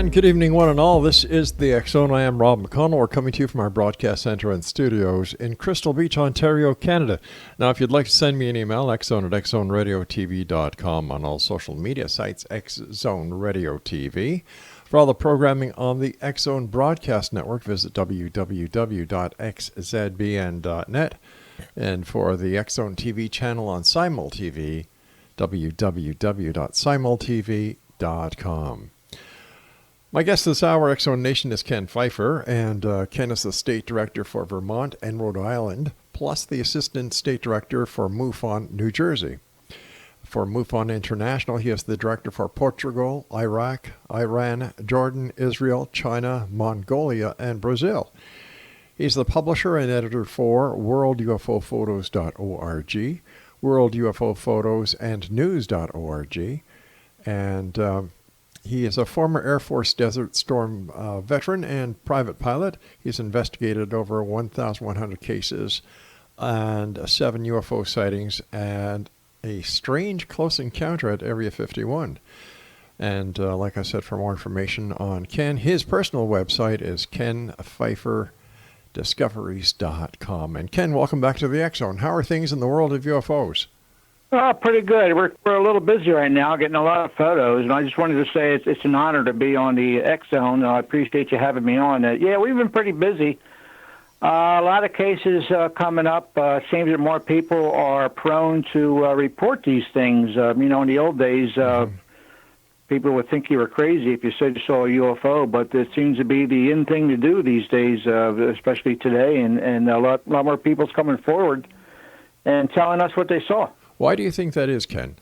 And good evening, one and all. This is the X Zone. I am Rob McConnell. We're coming to you from our broadcast center and studios in Crystal Beach, Ontario, Canada. Now, if you'd like to send me an email, xzone@xzoneradiotv.com, on all social media sites, XZone Radio TV. For all the programming on the X Zone Broadcast Network, visit www.xzbn.net. And for the X Zone TV channel on Simul TV, www.simultv.com. My guest this hour, X Zone Nation, is Ken PFEIFER, and Ken is the State Director for Vermont and Rhode Island, plus the Assistant State Director for MUFON, New Jersey. For MUFON International, he is the Director for Portugal, Iraq, Iran, Jordan, Israel, China, Mongolia, and Brazil. He's the publisher and editor for worldufophotos.org, World UFO Photos and News.org, and he is a former Air Force Desert Storm veteran and private pilot. He's investigated over 1,100 cases and 7 UFO sightings and a strange close encounter at Area 51. And like I said, for more information on Ken, his personal website is kenpfeiferdiscoveries.com. And Ken, welcome back to the X Zone. How are things in the world of UFOs? Pretty good. We're a little busy right now, getting a lot of photos, and I just wanted to say it's an honor to be on the X Zone. I appreciate you having me on. Yeah, we've been pretty busy. A lot of cases coming up. Seems that more people are prone to report these things. In the old days, people would think you were crazy if you said you saw a UFO, but it seems to be the in thing to do these days, especially today, and a lot more people's coming forward and telling us what they saw. Why do you think that is, Ken?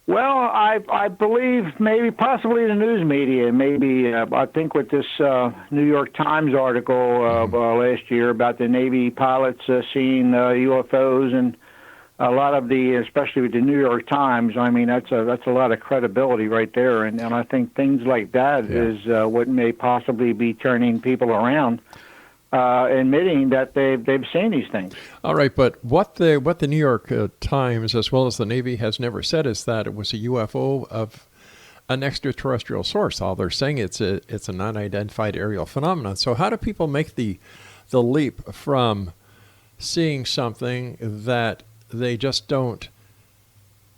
Well, I believe possibly the news media. Maybe I think with this New York Times article last year about the Navy pilots seeing UFOs, and a lot of especially with the New York Times. I mean, that's a lot of credibility right there, and I think things like that is what may possibly be turning people around. Admitting that they've seen these things. All right, but what the New York Times, as well as the Navy, has never said is that it was a UFO of an extraterrestrial source. All they're saying it's an unidentified aerial phenomenon. So how do people make the leap from seeing something that they just don't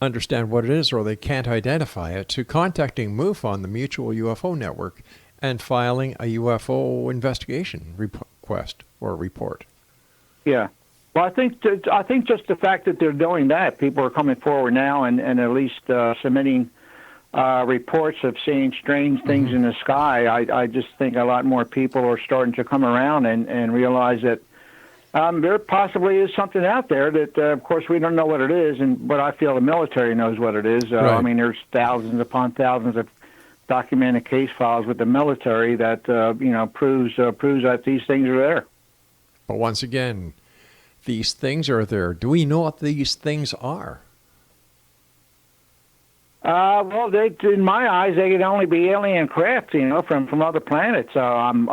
understand what it is or they can't identify it to contacting MUFON, the Mutual UFO Network, and filing a UFO investigation request or report? Yeah. Well, I think just the fact that they're doing that, people are coming forward now and at least submitting reports of seeing strange things in the sky. I just think a lot more people are starting to come around and realize that there possibly is something out there that, of course, we don't know what it is, but I feel the military knows what it is. Right. I mean, there's thousands upon thousands of documented case files with the military that proves that these things are there. But once again, these things are there. Do we know what these things are? Well, in my eyes, they could only be alien craft, from other planets. I'm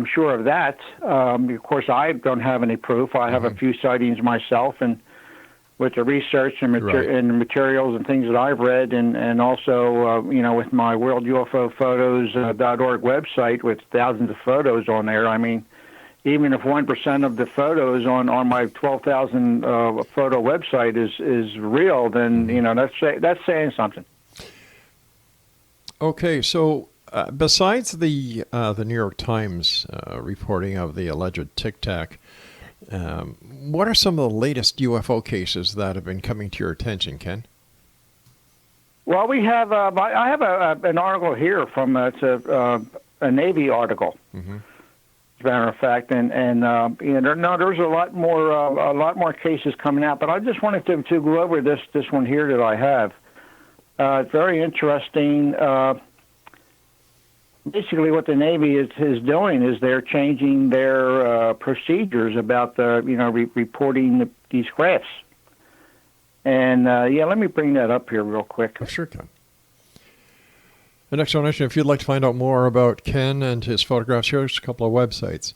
sure of that. Of course, I don't have any proof. I have a few sightings myself, and with the research and, and the materials and things that I've read, and also, with my worldufophotos.org website with thousands of photos on there. I mean, even if 1% of the photos on my 12,000 photo website is real, then, that's saying something. Okay, so besides the New York Times reporting of the alleged Tic Tac, what are some of the latest UFO cases that have been coming to your attention, Ken? Well, we have. I have an article here from it's a Navy article, as a matter of fact, and there's a lot more cases coming out. But I just wanted to go over this one here that I have. It's very interesting. Basically, what the Navy is doing is they're changing their procedures about reporting these crafts. And let me bring that up here real quick. Oh, sure, Ken. The next donation, if you'd like to find out more about Ken and his photographs, here's a couple of websites: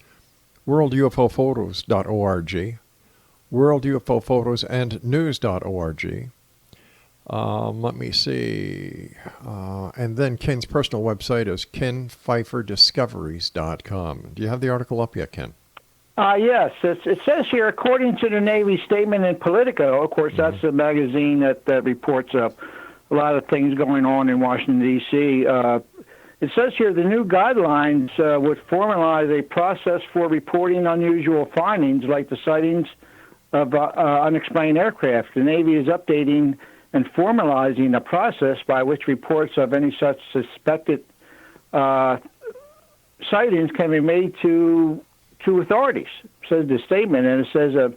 worldufophotos.org, World UFO Photos and News.org, Let me see. And then Ken's personal website is kenpfeiferdiscoveries.com. Do you have the article up yet, Ken? Yes. It says here, according to the Navy statement in Politico, of course, that's the magazine that reports a lot of things going on in Washington, D.C., it says here the new guidelines would formalize a process for reporting unusual findings like the sightings of unexplained aircraft. The Navy is updating and formalizing a process by which reports of any such suspected sightings can be made to authorities, says the statement. And it says a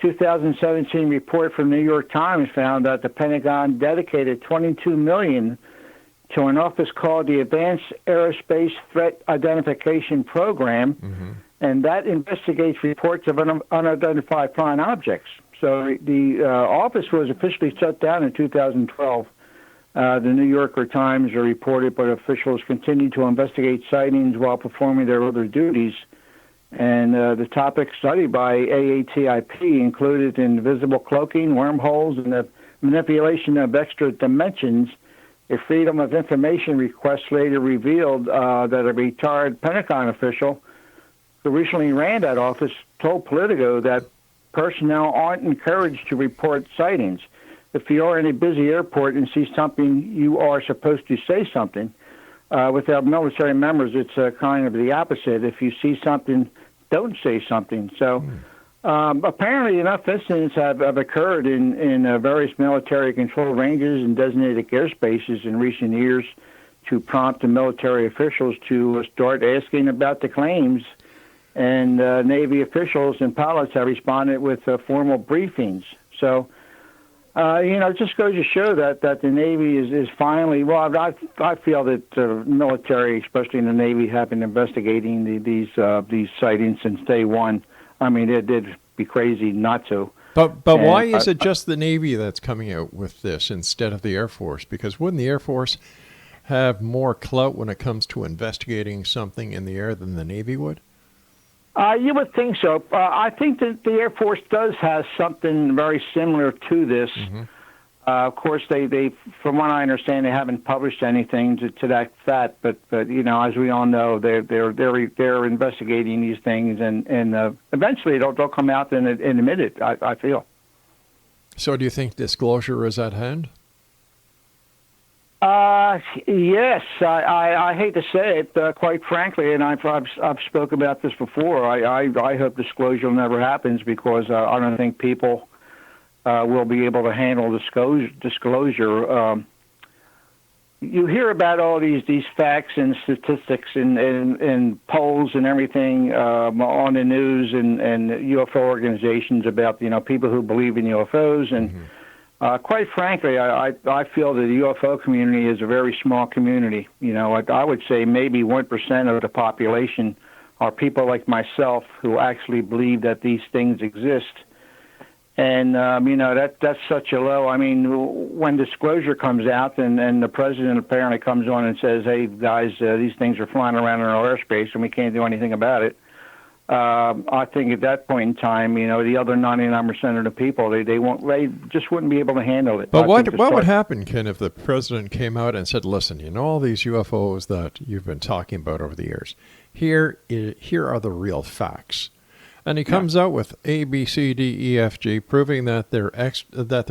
2017 report from New York Times found that the Pentagon dedicated $22 million to an office called the Advanced Aerospace Threat Identification Program, and that investigates reports of unidentified flying objects. So the office was officially shut down in 2012. The New Yorker Times reported, but officials continue to investigate sightings while performing their other duties. And the topic studied by AATIP included invisible cloaking, wormholes, and the manipulation of extra dimensions. A Freedom of Information request later revealed that a retired Pentagon official who recently ran that office told Politico that personnel aren't encouraged to report sightings. If you are in a busy airport and see something, you are supposed to say something. With our military members, it's kind of the opposite. If you see something, don't say something. So apparently enough incidents have occurred in various military-controlled ranges and designated airspaces in recent years to prompt the military officials to start asking about the claims. And Navy officials and pilots have responded with formal briefings. So, it just goes to show that the Navy is finally, well, I feel that the military, especially in the Navy, have been investigating these sightings since day one. I mean, it'd be crazy not to. But why is it just the Navy that's coming out with this instead of the Air Force? Because wouldn't the Air Force have more clout when it comes to investigating something in the air than the Navy would? You would think so. I think that the Air Force does have something very similar to this. Of course, they, from what I understand, they haven't published anything to that fact. But as we all know, they're investigating these things, and eventually they'll come out and admit it. I feel. So, do you think disclosure is at hand? Yes, I hate to say it, quite frankly, and I've spoken about this before. I hope disclosure never happens because I don't think people will be able to handle disclosure. You hear about all these facts and statistics and polls and everything on the news and UFO organizations about people who believe in UFOs and. Quite frankly, I feel that the UFO community is a very small community. I would say maybe 1% of the population are people like myself who actually believe that these things exist. And, that's such a low. I mean, when disclosure comes out and the president apparently comes on and says, hey, guys, these things are flying around in our airspace and we can't do anything about it. I think at that point in time, the other 99% of the people, they just wouldn't be able to handle it. But what would happen, Ken, if the president came out and said, listen, all these UFOs that you've been talking about over the years, here are the real facts. And he comes out with A, B, C, D, E, F, G, proving that they're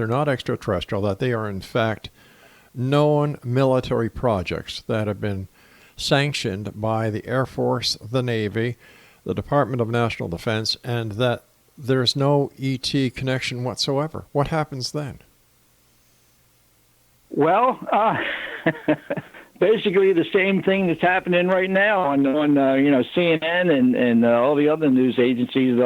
not extraterrestrial, that they are in fact known military projects that have been sanctioned by the Air Force, the Navy, the Department of National Defense, and that there's no ET connection whatsoever. What happens then? Well, basically the same thing that's happening right now on CNN and all the other news agencies.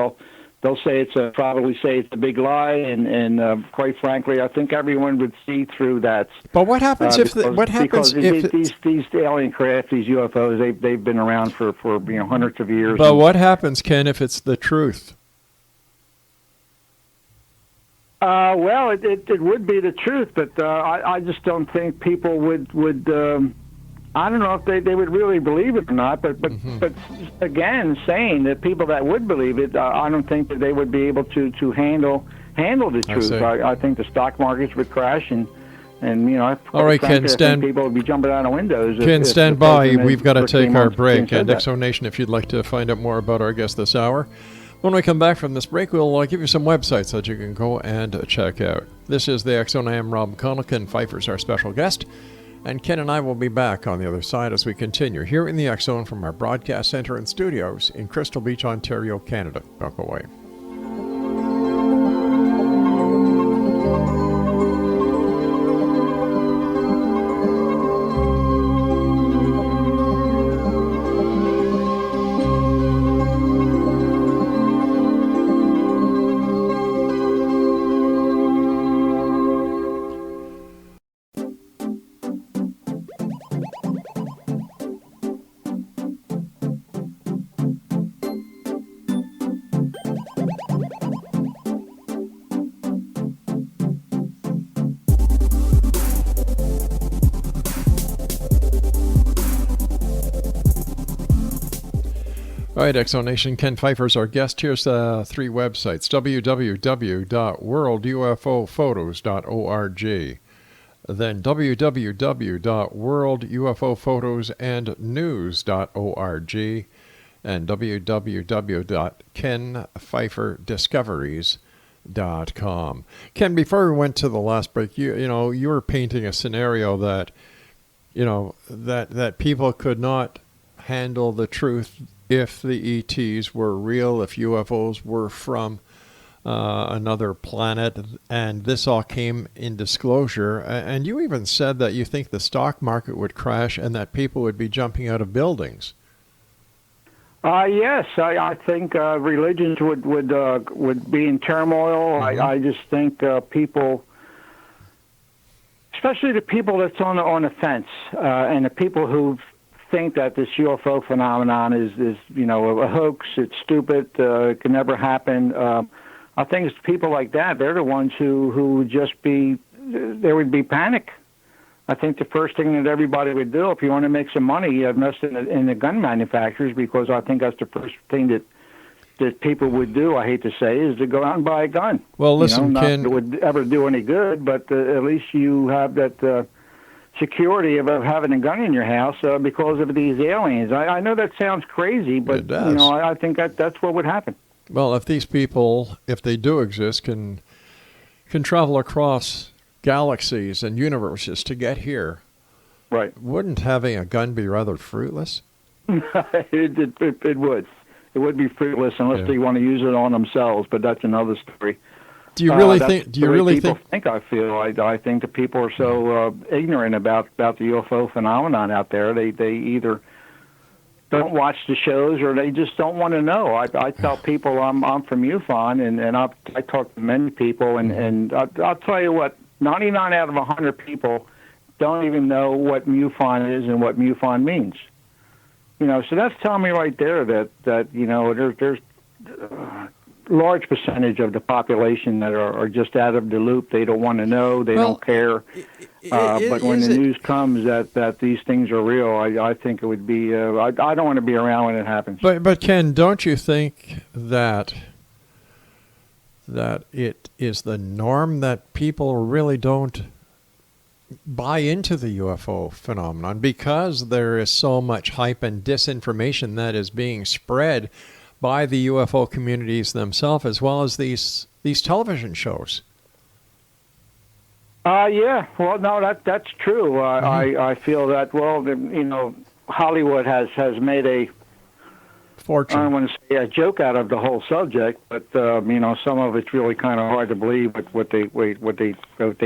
They'll say probably say it's a big lie, and quite frankly, I think everyone would see through that. But what happens if these alien craft, these UFOs, they've been around for hundreds of years. But what happens, Ken, if it's the truth? Well, it would be the truth, but I just don't think people would. I don't know if they would really believe it or not, but again, saying that people that would believe it, I don't think that they would be able to handle the truth. I think the stock markets would crash and And All right, Ken, I think people would be jumping out of windows. Ken, stand by. We've got to take our break. And Exo Nation, if you'd like to find out more about our guest this hour, when we come back from this break, we'll give you some websites that you can go and check out. This is the X Zone. I am Rob McConnell. Ken PFEIFER's our special guest. And Ken and I will be back on the other side as we continue here in the X Zone from our broadcast center and studios in Crystal Beach, Ontario, Canada. Don't go away. All right, Exo Nation, Ken PFEIFER's our guest. Here's 3 websites: www.worldufophotos.org, then www.worldufophotosannews.org, and www.kenpfeiferdiscoveries.com. Ken, before we went to the last break, you were painting a scenario that that people could not handle the truth if the ETs were real, if UFOs were from another planet, and this all came in disclosure. And you even said that you think the stock market would crash and that people would be jumping out of buildings. Yes, I think religions would be in turmoil. Mm-hmm. I just think people, especially the people that's on the fence, and the people who think that this UFO phenomenon is a hoax, it's stupid, it can never happen. I think it's people like that, they're the ones who would just be, there would be panic. I think the first thing that everybody would do, if you want to make some money, you invest in the gun manufacturers, because I think that's the first thing that people would do, I hate to say, is to go out and buy a gun. Well, listen, not Ken, that it would ever do any good, but at least you have that security of having a gun in your house because of these aliens. I know that sounds crazy, but it does. I think that's what would happen. Well, if these people, if they do exist, can travel across galaxies and universes to get here, right? Wouldn't having a gun be rather fruitless? It would. It would be fruitless unless they want to use it on themselves. But that's another story. Do you really think? Do you really think? I feel. I think the people are so ignorant about the UFO phenomenon out there. They either don't watch the shows or they just don't want to know. I tell people I'm from MUFON, and I talk to many people, and I'll tell you what, 99 out of 100 people don't even know what MUFON is and what MUFON means. So that's telling me right there that there's large percentage of the population that are just out of the loop. They don't want to know. They don't care. But when the news comes that these things are real, I think it would be. I don't want to be around when it happens. But Ken, don't you think that it is the norm that people really don't buy into the UFO phenomenon because there is so much hype and disinformation that is being spread by the UFO communities themselves, as well as these television shows? Yeah. Well, no, that's true. I feel that. Well, Hollywood has made a fortune. I don't want to say a joke out of the whole subject, but some of it's really kind of hard to believe what they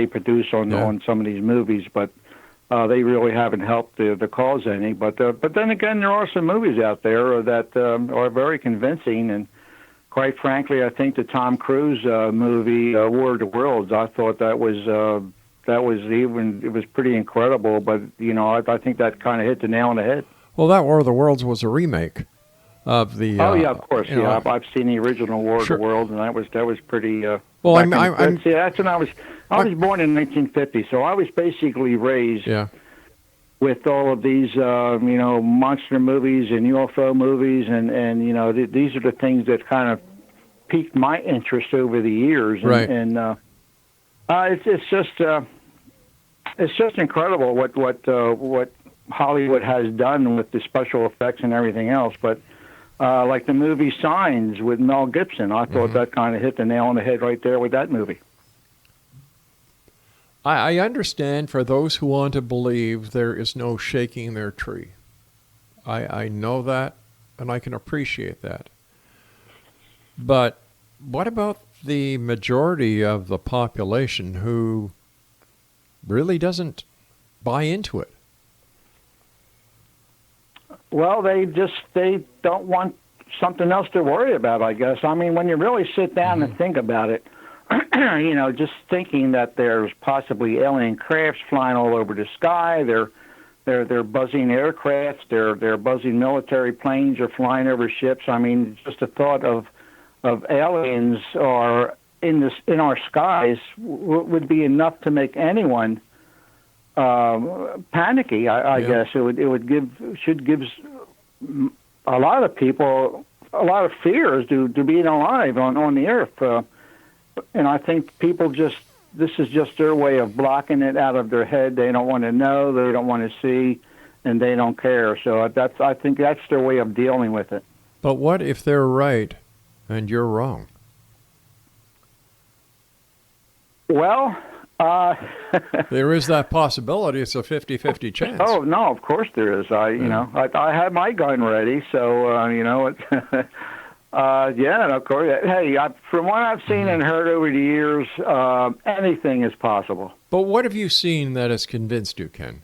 produce on some of these movies. But they really haven't helped the cause any. But then again, there are some movies out there that are very convincing, and quite frankly, I think the Tom Cruise movie War of the Worlds, I thought it was pretty incredible. But I think that kind of hit the nail on the head. Well, that War of the Worlds was a remake of the. Oh yeah, of course. I've seen the original War of the Worlds, and that was pretty. That's when I was born in 1950, so I was basically raised with all of these monster movies and UFO movies, and these are the things that kind of piqued my interest over the years. Right. And it's just it's just incredible what Hollywood has done with the special effects and everything else. But like the movie Signs with Mel Gibson, I thought that kind of hit the nail on the head right there with that movie. I understand for those who want to believe there is no shaking their tree. I know that, and I can appreciate that. But what about the majority of the population who really doesn't buy into it? Well, they don't want something else to worry about, I guess. I mean, when you really sit down and think about it, just thinking that there's possibly alien crafts flying all over the sky, they're buzzing aircrafts, they're buzzing military planes are flying over ships. I mean, just the thought of aliens are in our skies would be enough to make anyone panicky. I guess should give a lot of people a lot of fears to being alive on the earth. And I think people this is just their way of blocking it out of their head. They don't want to know, they don't want to see, and they don't care. So I think that's their way of dealing with it. But what if they're right and you're wrong? Well, there is that possibility. It's a 50-50 chance. Oh no, of course there is. I had my gun ready, so yeah, and of course. Hey, from what I've seen and heard over the years, anything is possible. But what have you seen that has convinced you, Ken?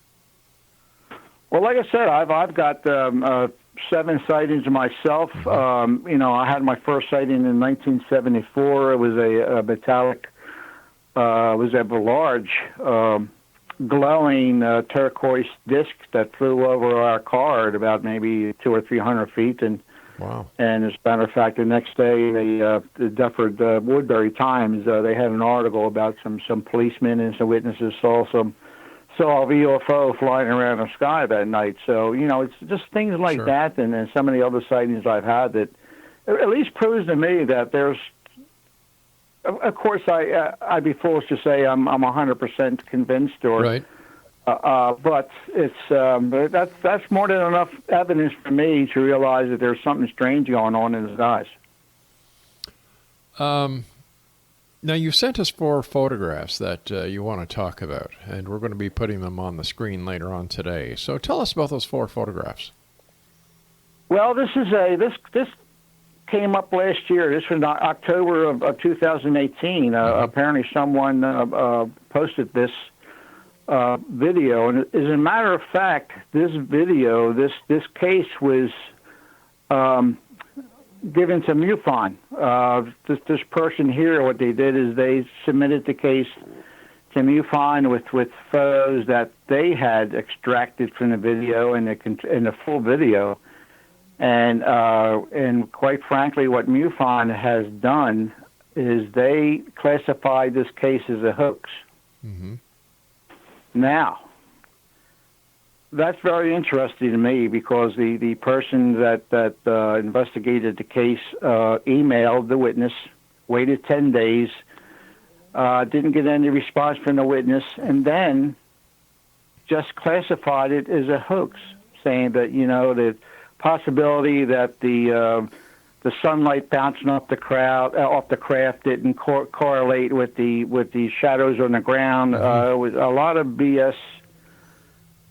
Well, like I said, I've got 7 sightings myself. I had my first sighting in 1974. It was a metallic. Was a large glowing turquoise disc that flew over our car at about maybe 200 or 300 feet, and wow! And as a matter of fact, the next day, the Dufferin Woodbury Times they had an article about some policemen and some witnesses saw a UFO flying around the sky that night. So it's just things like that, and then some of the other sightings I've had that at least proves to me that there's. Of course, I'd be foolish to say I'm 100% convinced, right. But it's that's more than enough evidence for me to realize that there's something strange going on in the skies. Now you sent us 4 photographs that you want to talk about, and we're going to be putting them on the screen later on today. So tell us about those 4 photographs. Well, this came up last year. This was October of 2018. Apparently someone posted this video. And as a matter of fact, this video, this case was given to MUFON. This person here, what they did is they submitted the case to MUFON with photos that they had extracted from the video and the full video. And quite frankly, what MUFON has done is they classified this case as a hoax. Mm-hmm. Now, that's very interesting to me because the person that investigated the case emailed the witness, waited 10 days, didn't get any response from the witness, and then just classified it as a hoax, saying that the possibility that the sunlight bouncing off the craft didn't correlate with the shadows on the ground. Was a lot of BS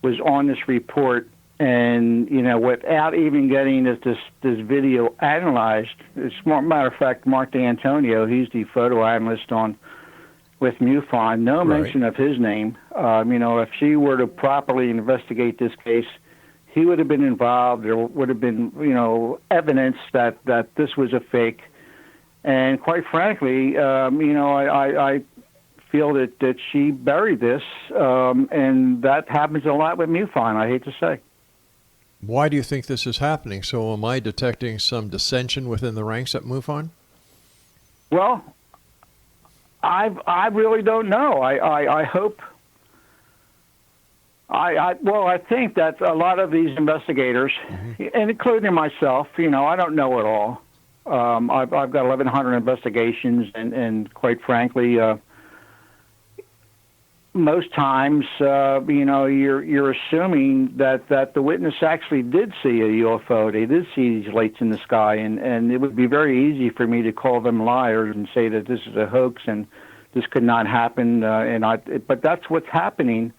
was on this report, and without even getting this video analyzed. As a matter of fact, Mark D'Antonio, he's the photo analyst with MUFON. No mention of his name. If she were to properly investigate this case, he would have been involved. There would have been, evidence that this was a fake. And quite frankly, I feel that she buried this, and that happens a lot with MUFON, I hate to say. Why do you think this is happening? So am I detecting some dissension within the ranks at MUFON? Well, I really don't know. I hope... I think that a lot of these investigators, and including myself, I don't know it all. I've got 1,100 investigations, and quite frankly, most times, you're assuming that the witness actually did see a UFO. They did see these lights in the sky, and it would be very easy for me to call them liars and say that this is a hoax and this could not happen. But that's what's happening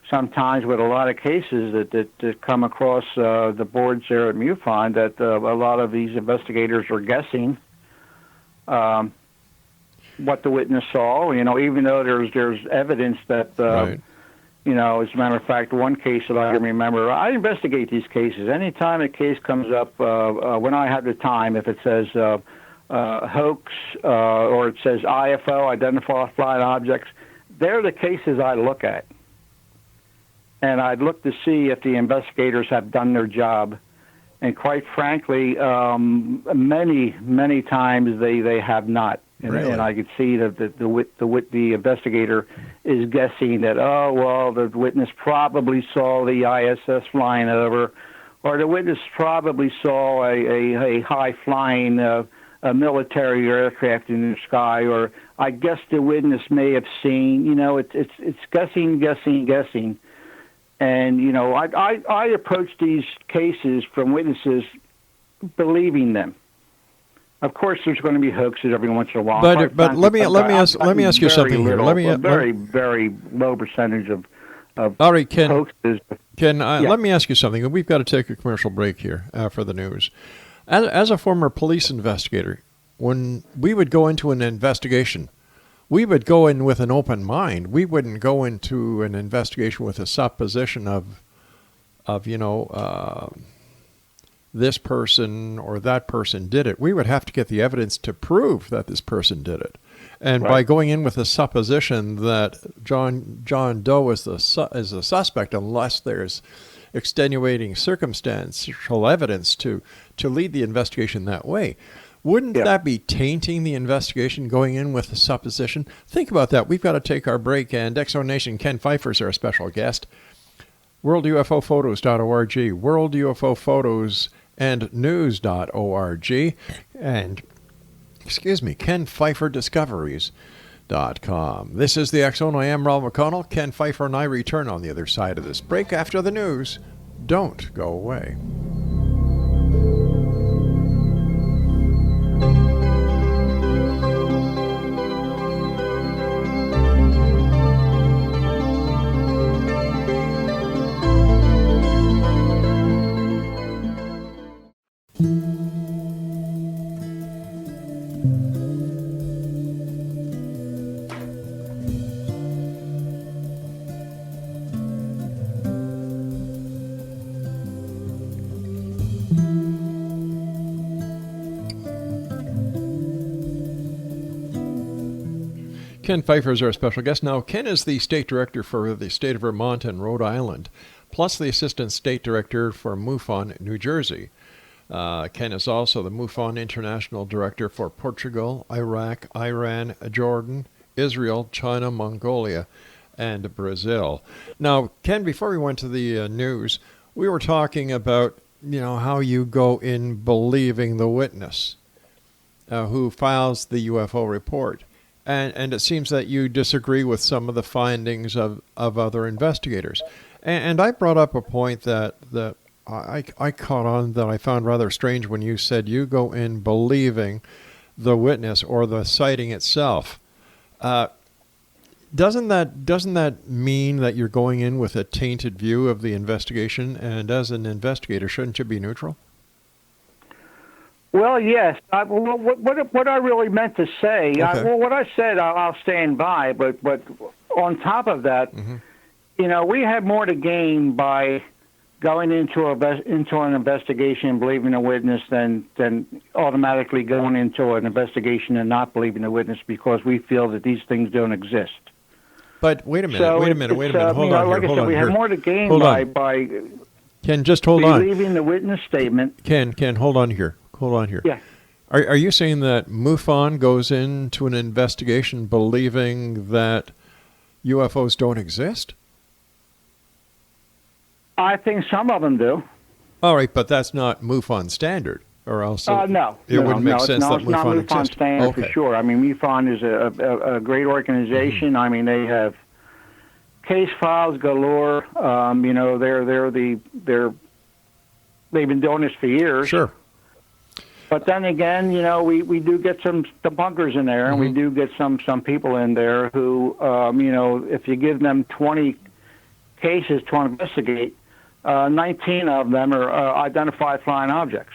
sometimes with a lot of cases that come across the boards there at MUFON, that a lot of these investigators are guessing what the witness saw, even though there's evidence that, Right. as a matter of fact, one case that I can remember, I investigate these cases. Anytime a case comes up, when I have the time, if it says hoax or it says IFO, identified flying objects, they're the cases I look at. And I'd look to see if the investigators have done their job. And quite frankly, many, many times they have not. Really? And I could see that the investigator is guessing that, the witness probably saw the ISS flying over, or the witness probably saw a high-flying military aircraft in the sky, or I guess the witness may have seen. It's guessing. And, I approach these cases from witnesses believing them. Of course, there's going to be hoaxes every once in a while. But let me ask you something here. Very low percentage of all right, Ken. hoaxes. Let me ask you something. We've got to take a commercial break here for the news. As a former police investigator, when we would go into an investigation, we would go in with an open mind. We wouldn't go into an investigation with a supposition of this person or that person did it. We would have to get the evidence to prove that this person did it. And by going in with a supposition that John Doe is the suspect, unless there's extenuating circumstantial evidence to lead the investigation that way, wouldn't that be tainting the investigation going in with a supposition? Think about that. We've got to take our break, and Exonation Ken PFEIFER is our special guest. WorldUFOPhotos.org, WorldUFOPhotosAndNews.org, and KenPFEIFERDiscoveries.com. This is the X Zone. I am Ralph McConnell. Ken PFEIFER and I return on the other side of this break after the news. Don't go away. Ken PFEIFER is our special guest. Now, Ken is the state director for the state of Vermont and Rhode Island, plus the assistant state director for MUFON, New Jersey. Ken is also the MUFON international director for Portugal, Iraq, Iran, Jordan, Israel, China, Mongolia, and Brazil. Now, Ken, before we went to the news, we were talking about, how you go in believing the witness who files the UFO report. And it seems that you disagree with some of the findings of other investigators. And I brought up a point that I caught on that I found rather strange when you said you go in believing the witness or the sighting itself. Doesn't that mean that you're going in with a tainted view of the investigation? And as an investigator, shouldn't you be neutral? Well, yes. What I really meant to say, Okay. what I said, I'll stand by. But on top of that, we have more to gain by going into an investigation and believing a witness than automatically going into an investigation and not believing a witness because we feel that these things don't exist. But wait a minute. Hold on like here. I said, we have more to gain by Ken, just hold on. believing the witness statement. Ken, hold on here. Yeah. Are you saying that MUFON goes into an investigation believing that UFOs don't exist? I think some of them do. All right, but that's not MUFON standard, or else it wouldn't make sense that it's not MUFON MUFON exists. standard Okay. for sure. I mean, MUFON is a great organization. I mean, they have case files galore. You know, they've been doing this for years. Sure. But then again, you know, we do get some debunkers in there, and we do get some people in there who, you know, if you give them 20 cases to investigate, 19 of them are identified flying objects.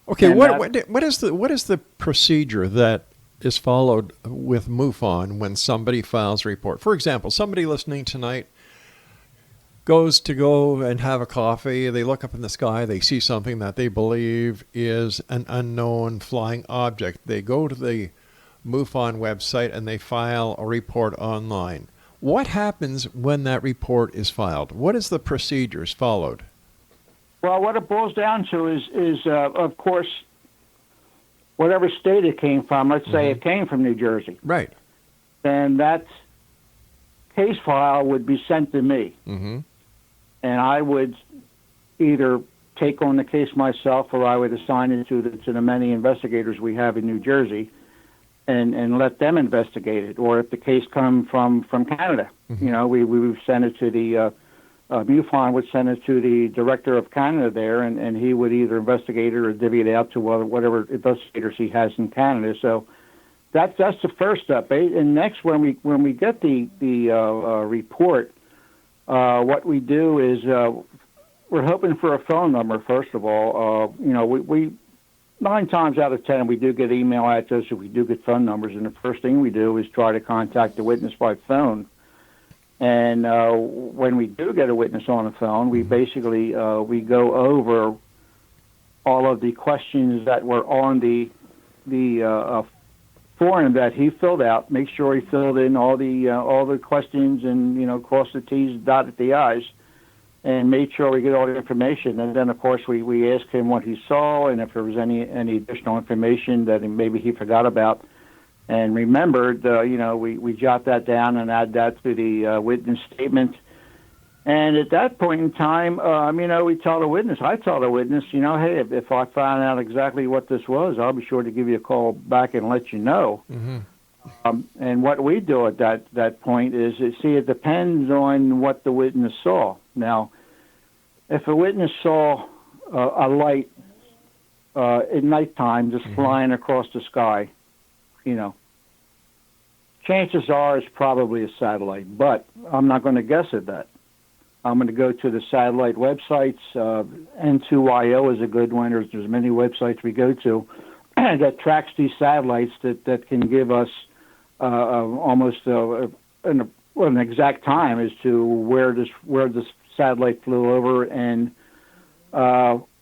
Okay, what is the procedure that is followed with MUFON when somebody files a report? For example, somebody listening tonight goes to go and have a coffee. They look up in the sky. They see something that they believe is an unknown flying object. They go to the MUFON website and they file a report online. What happens when that report is filed? What is the procedures followed? Well, what it boils down to is of course, whatever state it came from. Let's say it came from New Jersey. Right. Then that case file would be sent to me. And I would either take on the case myself, or I would assign it to the many investigators we have in New Jersey, and let them investigate it. Or if the case come from Canada, you know, we would send it to the MUFON would send it to the director of Canada there, and he would either investigate it or divvy it out to whatever investigators he has in Canada. So that's the first step. And next, when we get the report. What we do is we're hoping for a phone number, first of all. You know, we 9 times out of 10, we do get email addresses, we do get phone numbers, and the first thing we do is try to contact the witness by phone. And when we do get a witness on the phone, we basically we go over all of the questions that were on the form that he filled out. Make sure he filled in all the questions, and, you know, cross the T's, dotted the I's, and made sure we get all the information. And then, of course, we ask him what he saw, and if there was any additional information that maybe he forgot about and remembered, you know, we jot that down and add that to the witness statement. And at that point in time, you know, we tell the witness, I tell the witness, you know, hey, if I find out exactly what this was, I'll be sure to give you a call back and let you know. And what we do at that point is, it depends on what the witness saw. Now, if a witness saw a light at nighttime just flying across the sky, you know, chances are it's probably a satellite, but I'm not going to guess at that. I'm going to go to the satellite websites. N2YO is a good one. There's many websites we go to that tracks these satellites that can give us almost an exact time as to where this satellite flew over and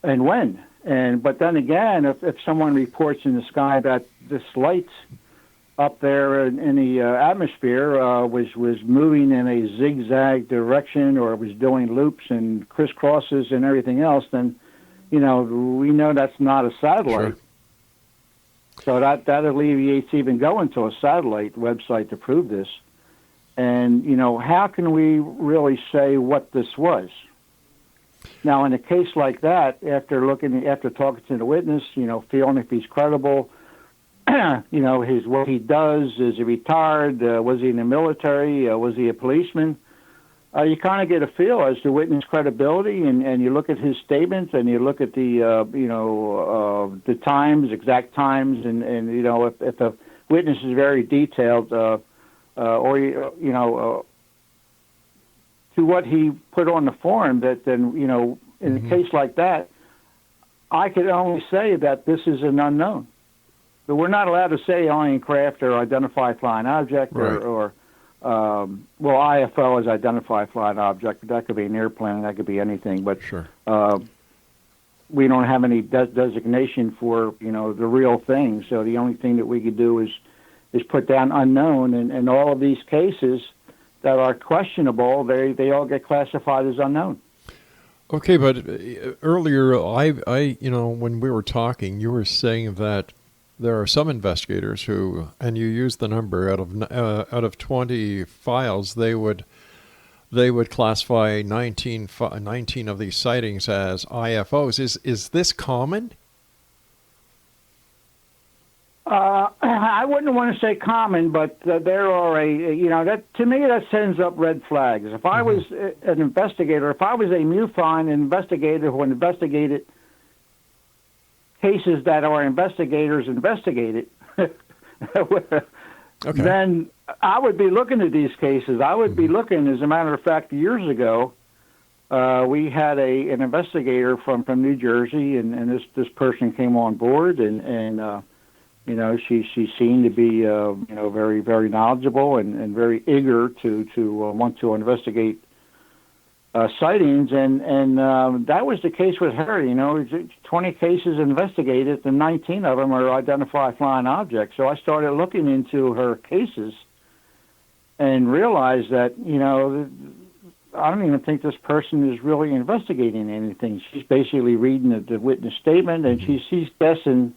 when. But then again, if someone reports in the sky that this light up there in the atmosphere was moving in a zigzag direction, or was doing loops and crisscrosses and everything else, then, you know, we know that's not a satellite. Sure. So that alleviates even going to a satellite website to prove this. And, you know, how can we really say what this was? Now, in a case like that, after talking to the witness, you know, feeling if he's credible, you know, what he does, is he retired? Was he in the military? Was he a policeman? You kind of get a feel as to witness credibility, and you look at his statements, and you look at the the times, exact times, and you know, if a witness is very detailed, or you know, to what he put on the form, that then, you know, in a case like that, I could only say that this is an unknown. But we're not allowed to say alien craft or identify flying object, right, or IFO is identify flying object. That could be an airplane, that could be anything. But sure, we don't have any designation for, you know, the real thing. So the only thing that we could do is put down unknown. And all of these cases that are questionable, they all get classified as unknown. Okay, but earlier, I you know, when we were talking, you were saying that there are some investigators who, and you used the number, out of 20 files, they would classify 19 of these sightings as IFOs. Is this common? I wouldn't want to say common, but there are that to me that sends up red flags. If I was an investigator, if I was a MUFON investigator who investigated cases that our investigators investigated, then I would be looking at these cases. I would be looking, as a matter of fact, years ago, we had an investigator from New Jersey, and this person came on board, and she seemed to be very, very knowledgeable and very eager to want to investigate sightings, and that was the case with her. 20 cases investigated, and 19 of them are identified flying objects. So I started looking into her cases and realized that I don't even think this person is really investigating anything. She's basically reading the witness statement, and she's guessing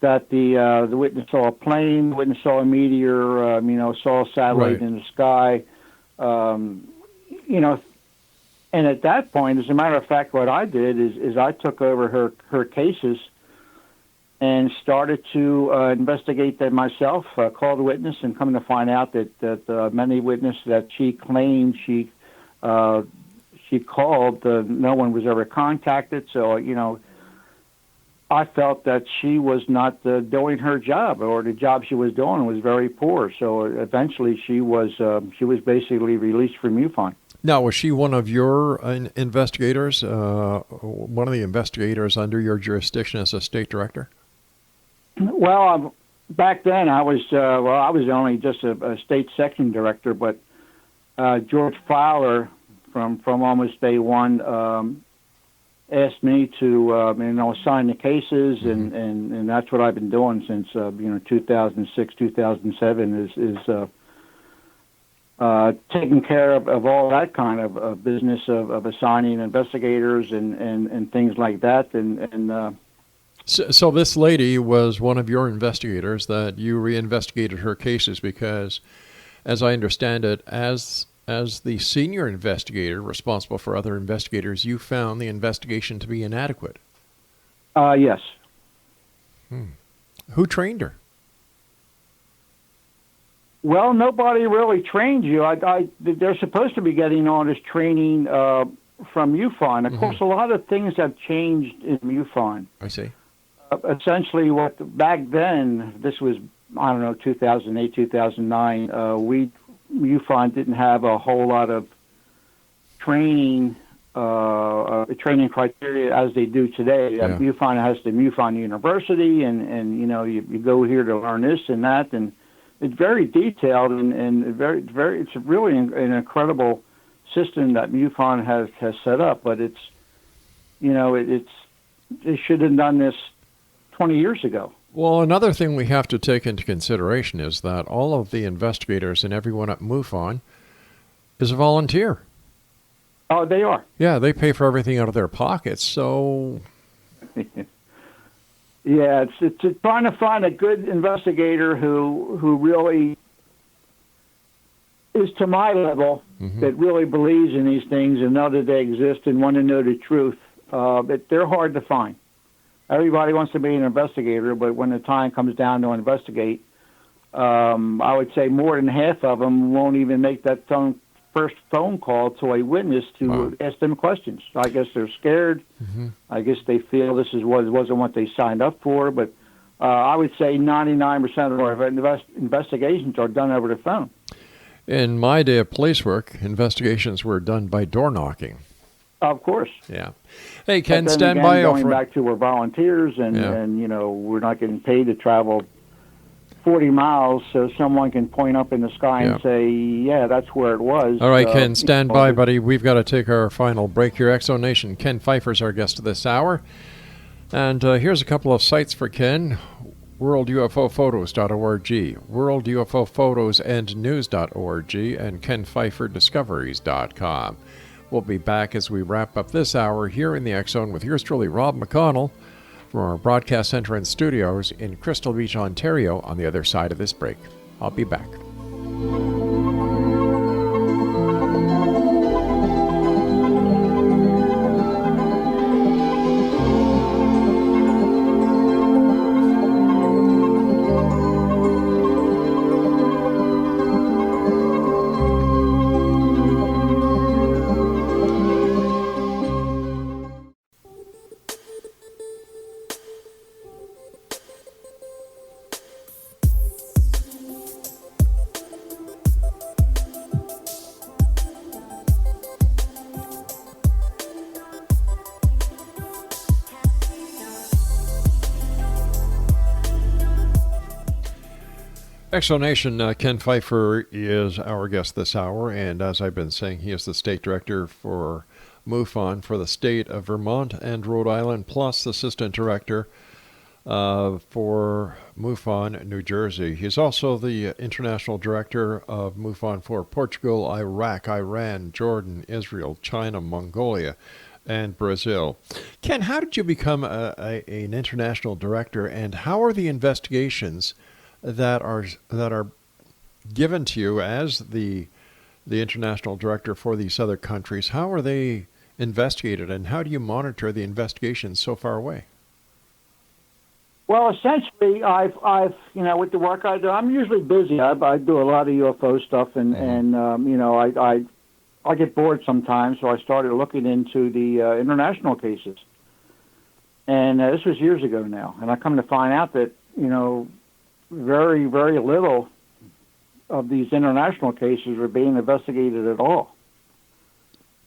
that the witness saw a plane, the witness saw a meteor, saw a satellite in the sky, And at that point, as a matter of fact, what I did is I took over her cases and started to investigate them myself, called the witness, and come to find out that many witnesses that she claimed she called, no one was ever contacted. So, I felt that she was not doing her job, or the job she was doing was very poor. So eventually she was basically released from MUFON. Now, was she one of your investigators, one of the investigators under your jurisdiction as a state director? Well, back then I was only just a state section director, but George Fowler from almost day one asked me to assign the cases, and that's what I've been doing since 2006, 2007 is taking care of all that kind of business of assigning investigators and things like that. So this lady was one of your investigators that you reinvestigated her cases because, as I understand it, as the senior investigator responsible for other investigators, you found the investigation to be inadequate. Yes. Who trained her? Well, nobody really trained you. They're supposed to be getting all this training from MUFON. Of course, a lot of things have changed in MUFON. I see. Essentially, back then, this was, 2008, 2009, MUFON didn't have a whole lot of training criteria as they do today. Yeah. MUFON has the MUFON University, and you go here to learn this and that, and it's very detailed and very, very. It's really an incredible system that MUFON has set up. But they should have done this 20 years ago. Well, another thing we have to take into consideration is that all of the investigators and everyone at MUFON is a volunteer. Oh, they are. Yeah, they pay for everything out of their pockets, so... Yeah, it's trying to find a good investigator who really is to my level, that really believes in these things and know that they exist and want to know the truth. But they're hard to find. Everybody wants to be an investigator, but when the time comes down to investigate, I would say more than half of them won't even make that first phone call to a witness to ask them questions. I guess they're scared. I guess they feel this wasn't what they signed up for. But I would say 99% of our investigations are done over the phone. In my day of police work, investigations were done by door knocking. Of course. Yeah. Hey, Ken, stand again, by. Going back to we're volunteers, and we're not getting paid to travel 40 miles so someone can point up in the sky and say, yeah, that's where it was. All right, Ken, stand by, buddy. We've got to take our final break here. Exo Nation, Ken Pfeiffer's our guest this hour. And here's a couple of sites for Ken. WorldUFOPhotos.org, WorldUFOPhotosAndNews.org, and KenPfeifferDiscoveries.com. We'll be back as we wrap up this hour here in the X Zone with yours truly, Rob McConnell, from our broadcast center and studios in Crystal Beach, Ontario, on the other side of this break. I'll be back. Explanation, Ken Pfeiffer is our guest this hour, and as I've been saying, he is the state director for MUFON for the state of Vermont and Rhode Island, plus assistant director for MUFON New Jersey. He's also the international director of MUFON for Portugal, Iraq, Iran, Jordan, Israel, China, Mongolia, and Brazil. Ken, how did you become an international director, and how are the investigations that are given to you as the international director for these other countries? How are they investigated, and how do you monitor the investigations so far away? Well, essentially, I've with the work I do, I'm usually busy. I do a lot of UFO stuff, and I get bored sometimes, so I started looking into the international cases. And this was years ago now, and I come to find out that very, very little of these international cases are being investigated at all.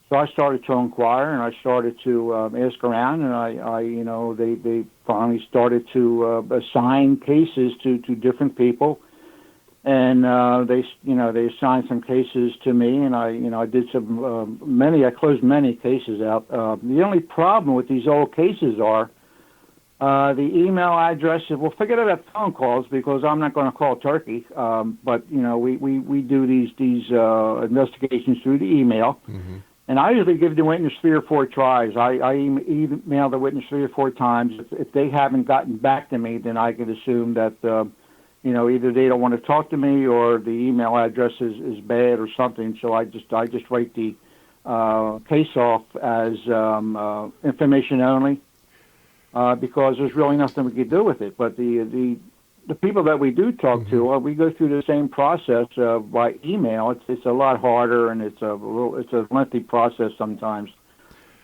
So I started to inquire, and I started to ask around, and they finally started to assign cases to different people, and they assigned some cases to me, and I did I closed many cases out. The only problem with these old cases are the email addresses. Well, forget about phone calls because I'm not going to call Turkey. But we do these investigations through the email, and I usually give the witness 3 or 4 tries. I email the witness 3 or 4 times. If they haven't gotten back to me, then I can assume that either they don't want to talk to me or the email address is bad or something. So I just write the case off as information only. Because there's really nothing we can do with it. But the people that we do talk to, we go through the same process by email. It's a lot harder, and it's a lengthy process sometimes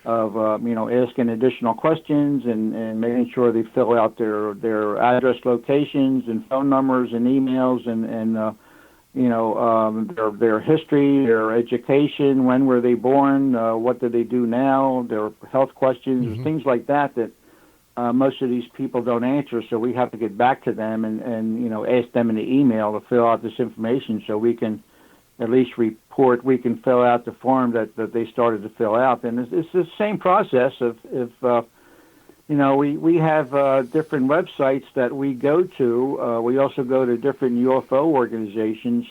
of asking additional questions and making sure they fill out their address, locations, and phone numbers, and emails, and their history, their education, when were they born, what do they do now, their health questions, things like that. Most of these people don't answer, so we have to get back to them and ask them in the email to fill out this information so we can at least report. We can fill out the form that they started to fill out. And it's the same process of we have different websites that we go to. We also go to different UFO organizations,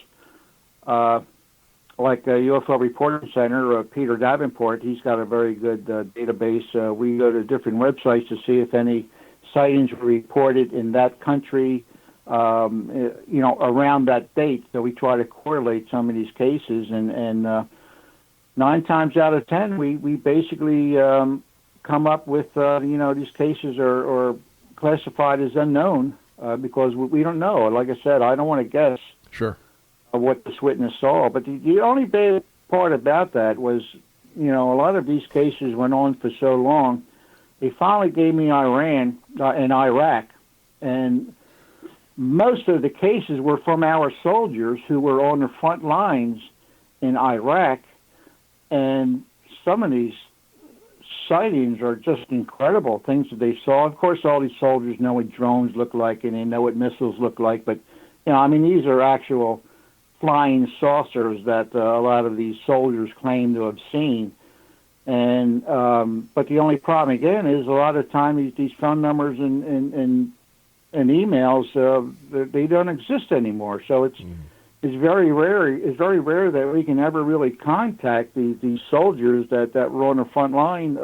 like UFO Reporting Center, Peter Davenport. He's got a very good database. We go to different websites to see if any sightings were reported in that country, around that date. So we try to correlate some of these cases, and 9 times out of 10, we basically come up with, these cases are classified as unknown because we don't know. Like I said, I don't want to guess. Sure. What this witness saw. But the only bad part about that was, a lot of these cases went on for so long. They finally gave me Iran and Iraq, and most of the cases were from our soldiers who were on the front lines in Iraq, and some of these sightings are just incredible, things that they saw. Of course, all these soldiers know what drones look like, and they know what missiles look like, but, these are actual flying saucers that a lot of these soldiers claim to have seen. And but the only problem again is a lot of time these phone numbers and emails they don't exist anymore. So it's very rare. It's very rare that we can ever really contact these soldiers that were on the front line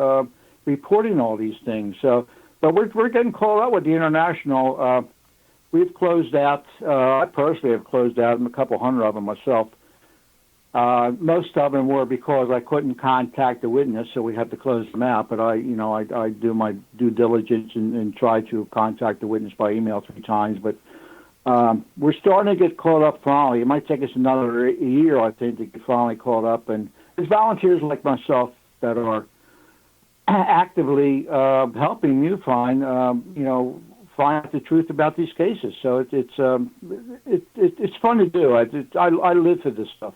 reporting all these things. So, but we're getting called out with the international. We've closed out, I personally have closed out a couple hundred of them myself. Most of them were because I couldn't contact the witness, so we had to close them out. But I do my due diligence and try to contact the witness by email 3 times. But we're starting to get caught up finally. It might take us another year, I think, to get finally caught up. And there's volunteers like myself that are actively helping you find out the truth about these cases. So it's fun to do. I live for this stuff.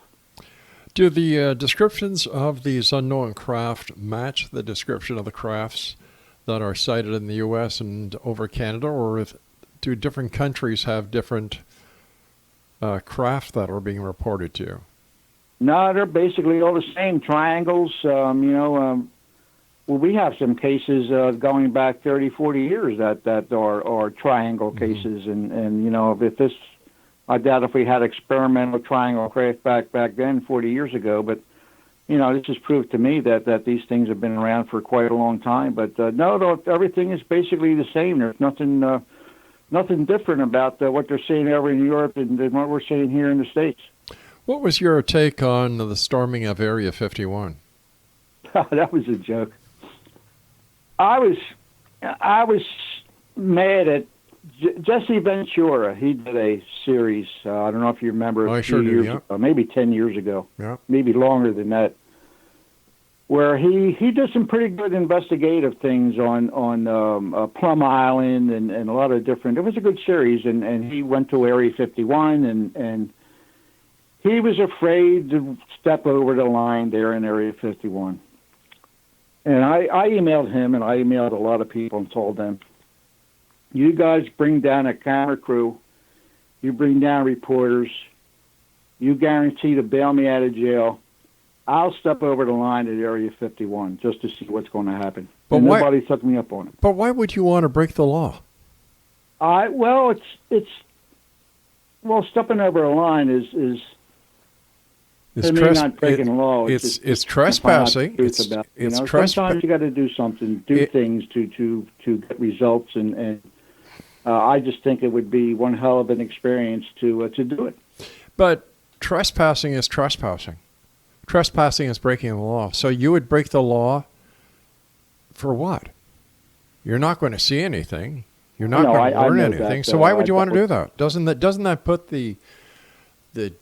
Do the descriptions of these unknown craft match the description of the crafts that are sighted in the U.S. and over Canada, or do different countries have different craft that are being reported to you? No, they're basically all the same triangles. Well, we have some cases going back 30, 40 years that are triangle cases, and if this, I doubt if we had experimental triangle craft back then 40 years ago, but this has proved to me that these things have been around for quite a long time. But no, everything is basically the same. There's nothing different about what they're seeing over in Europe than what we're seeing here in the States. What was your take on the storming of Area 51? That was a joke. I was mad at Jesse Ventura. He did a series. I don't know if you remember. I sure do. Yeah. Maybe 10 years ago. Yeah. Maybe longer than that. Where he did some pretty good investigative things on Plum Island and a lot of different. It was a good series, and he went to Area 51 and he was afraid to step over the line there in Area 51. And I emailed him, and I emailed a lot of people and told them, you guys bring down a camera crew, you bring down reporters, you guarantee to bail me out of jail, I'll step over the line at Area 51 just to see what's going to happen. But nobody took me up on it. But why would you want to break the law? Well, stepping over a line is not breaking the law. It's trespassing. It's trespassing. Sometimes you got to do something, things to get results, and I just think it would be one hell of an experience to do it. But trespassing is trespassing. Trespassing is breaking the law. So you would break the law for what? You're not going to see anything. You're not going to learn anything. So why would you want to do that? Doesn't that put the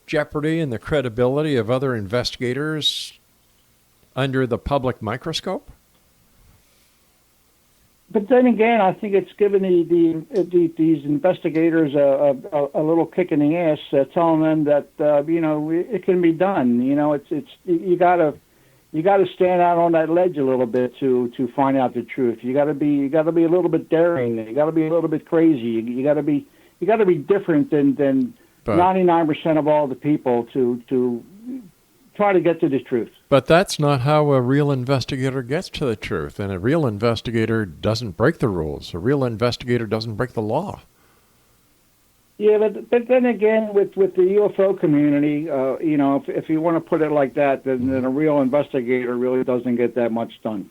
jeopardy and the credibility of other investigators under the public microscope? But then again, I think it's given these investigators a little kick in the ass, telling them that it can be done. You got to stand out on that ledge a little bit to find out the truth. You got to be a little bit daring. You got to be a little bit crazy. You got to be different than 99% of all the people to try to get to the truth. But that's not how a real investigator gets to the truth. And a real investigator doesn't break the rules. A real investigator doesn't break the law. Yeah, but then again, with the UFO community, if you want to put it like that, then a real investigator really doesn't get that much done.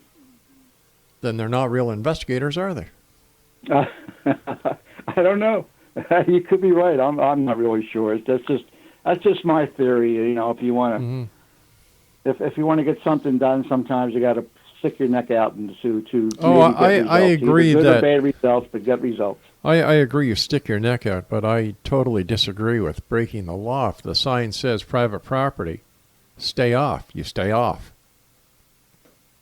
Then they're not real investigators, are they? I don't know. You could be right. I'm not really sure. That's just my theory. If you want to, if you want to get something done, sometimes you got to stick your neck out and to. I agree that that bad results, but get results. I agree. You stick your neck out, but I totally disagree with breaking the law. If the sign says private property, stay off. You stay off.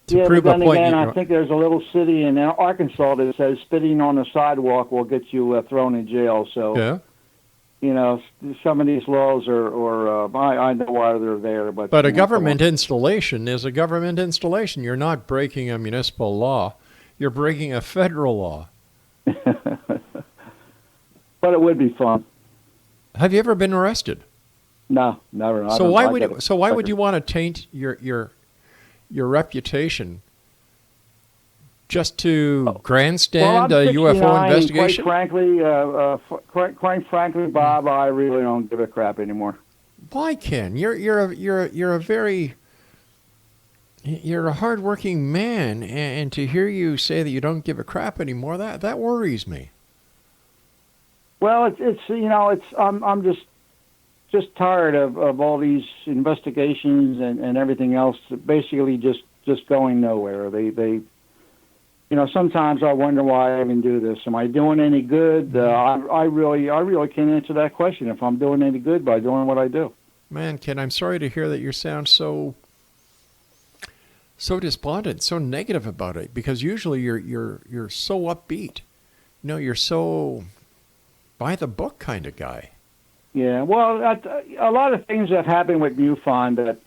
But then again, I think there's a little city in Arkansas that says spitting on the sidewalk will get you thrown in jail. So, some of these laws I know why they're there. But a government installation is a government installation. You're not breaking a municipal law. You're breaking a federal law. But it would be fun. Have you ever been arrested? No, never. So why would you want to taint your reputation just to grandstand a UFO investigation? Quite frankly, Bob, I really don't give a crap anymore. Why, Ken? You're a hardworking man, and to hear you say that you don't give a crap anymore, that worries me. Well, I'm just tired of all these investigations and everything else. Basically, just going nowhere. They sometimes I wonder why I even do this. Am I doing any good? I really can't answer that question. If I'm doing any good by doing what I do. Man, Ken, I'm sorry to hear that you sound so despondent, so negative about it. Because usually you're so upbeat. You're so by the book kind of guy. Yeah, well, a lot of things have happened with MUFON that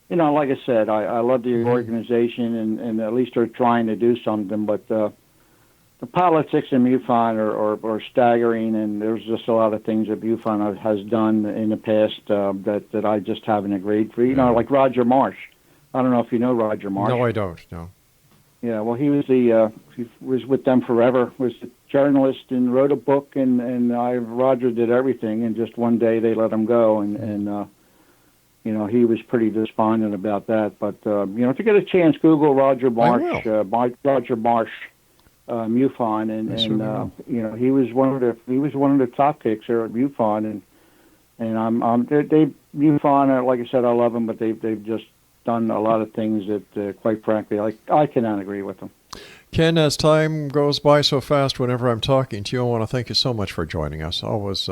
like I said, I love the organization, and at least they're trying to do something. But the the politics in MUFON are staggering, and there's just a lot of things that MUFON has done in the past that I just haven't agreed for. You know, like Roger Marsh. I don't know if you know Roger Marsh. No, I don't. No. Yeah, well, he was he was with them forever. Was a journalist and wrote a book, and Roger did everything, and just one day they let him go, and you know, he was pretty despondent about that. But you know, if you get a chance, Google Roger Marsh, Roger Marsh, MUFON, and you know, he was one of the top picks there at MUFON, and they MUFON, like I said, I love them, but they've just done a lot of things that, quite frankly, I cannot agree with them. Ken, as time goes by so fast, whenever I'm talking to you, I want to thank you so much for joining us. Always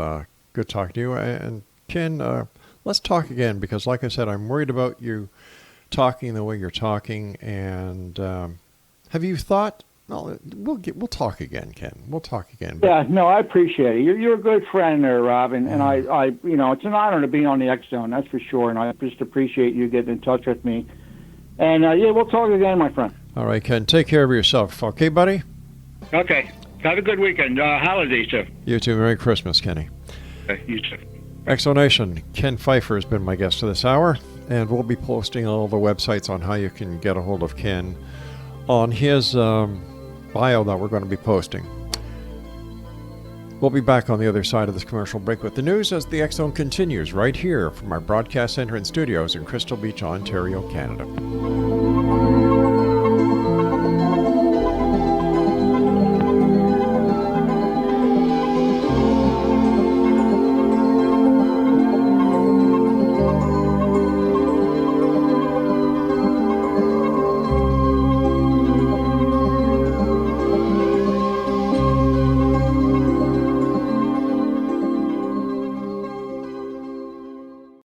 good talking to you. And Ken, let's talk again, because like I said, I'm worried about you talking the way you're talking. And have you thought? No, we'll talk again, Ken. We'll talk again. Yeah, no, I appreciate it. You're a good friend there, Rob, and I you know, it's an honor to be on the X Zone, that's for sure. And I just appreciate you getting in touch with me. And yeah, we'll talk again, my friend. All right, Ken. Take care of yourself. Okay, buddy. Okay. Have a good weekend. Holiday, too. You too. Merry Christmas, Kenny. Okay, you too. Exonation. Ken PFEIFER has been my guest for this hour, and we'll be posting all the websites on how you can get a hold of Ken on his bio that we're going to be posting. We'll be back on the other side of this commercial break with the news as the X Zone continues right here from our broadcast center and studios in Crystal Beach, Ontario, Canada.